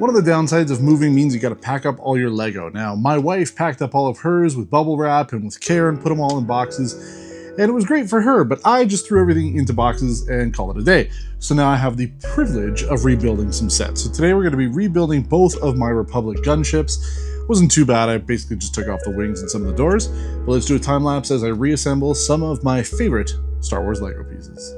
One of the downsides of moving means you got to pack up all your Lego. Now, my wife packed up all of hers with bubble wrap and with care and put them all in boxes, and it was great for her, but I just threw everything into boxes and called it a day. So now I have the privilege of rebuilding some sets. So today we're going to be rebuilding both of my Republic Gunships. Wasn't too bad, I basically just took off the wings and some of the doors. But let's do a time lapse as I reassemble some of my favorite Star Wars Lego pieces.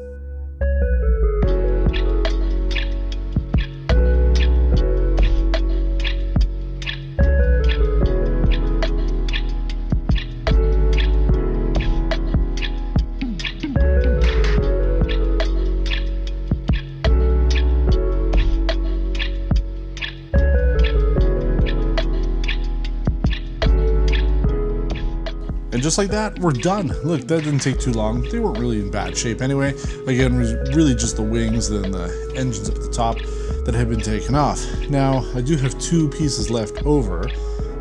And just like that, we're done. Look, that didn't take too long. They weren't really in bad shape anyway. Again, it was really just the wings and the engines up at the top that had been taken off. Now, I do have two pieces left over.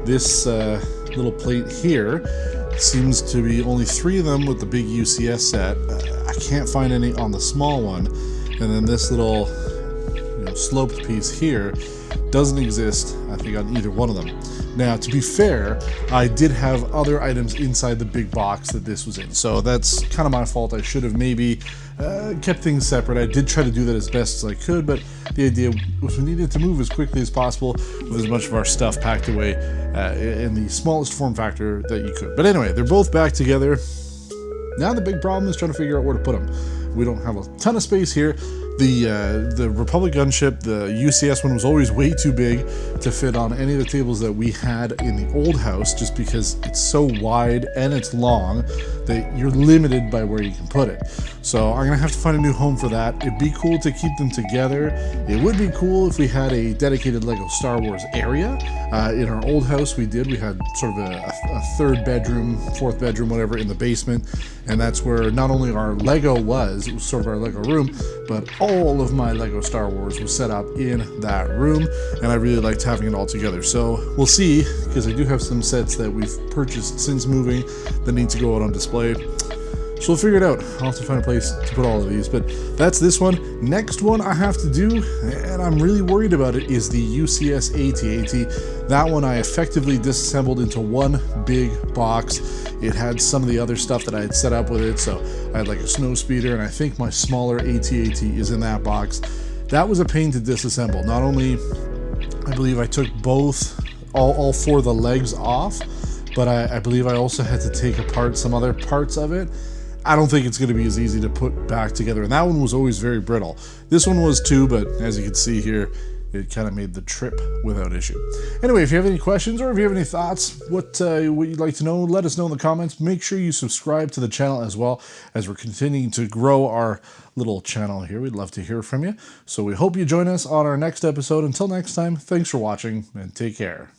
This little plate here seems to be only 3 of them with the big UCS set. I can't find any on the small one. And then this little sloped piece here doesn't exist, I think, on either one of them. Now, to be fair, I did have other items inside the big box that this was in, so that's kind of my fault. I should have maybe kept things separate. I did try to do that as best as I could, but the idea was we needed to move as quickly as possible with as much of our stuff packed away in the smallest form factor that you could. But anyway, they're both back together. Now the big problem is trying to figure out where to put them. We don't have a ton of space here. The Republic Gunship, the UCS one, was always way too big to fit on any of the tables that we had in the old house, just because it's so wide and it's long that you're limited by where you can put it. So I'm gonna have to find a new home for that. It'd be cool to keep them together. It would be cool if we had a dedicated Lego Star Wars area. In our old house we had sort of a third bedroom, fourth bedroom, whatever, in the basement, and that's where not only our Lego was, it was sort of our Lego room, but all of my Lego Star Wars was set up in that room, and I really liked having it all together. So we'll see, because I do have some sets that we've purchased since moving that need to go out on display. So we'll figure it out. I'll have to find a place to put all of these, but that's this one. Next one I have to do, and I'm really worried about it, is the UCS AT-AT. That one I effectively disassembled into one big box. It had some of the other stuff that I had set up with it, so I had like a snow speeder, and I think my smaller AT-AT is in that box. That was a pain to disassemble. Not only, I believe I took all 4 of the legs off, but I believe I also had to take apart some other parts of it. I don't think it's going to be as easy to put back together, and that one was always very brittle. This one was too, but as you can see here, it kind of made the trip without issue. Anyway, if you have any questions or if you have any thoughts, what you'd like to know, let us know in the comments. Make sure you subscribe to the channel as well, as we're continuing to grow our little channel here. We'd love to hear from you. So we hope you join us on our next episode. Until next time, thanks for watching and take care.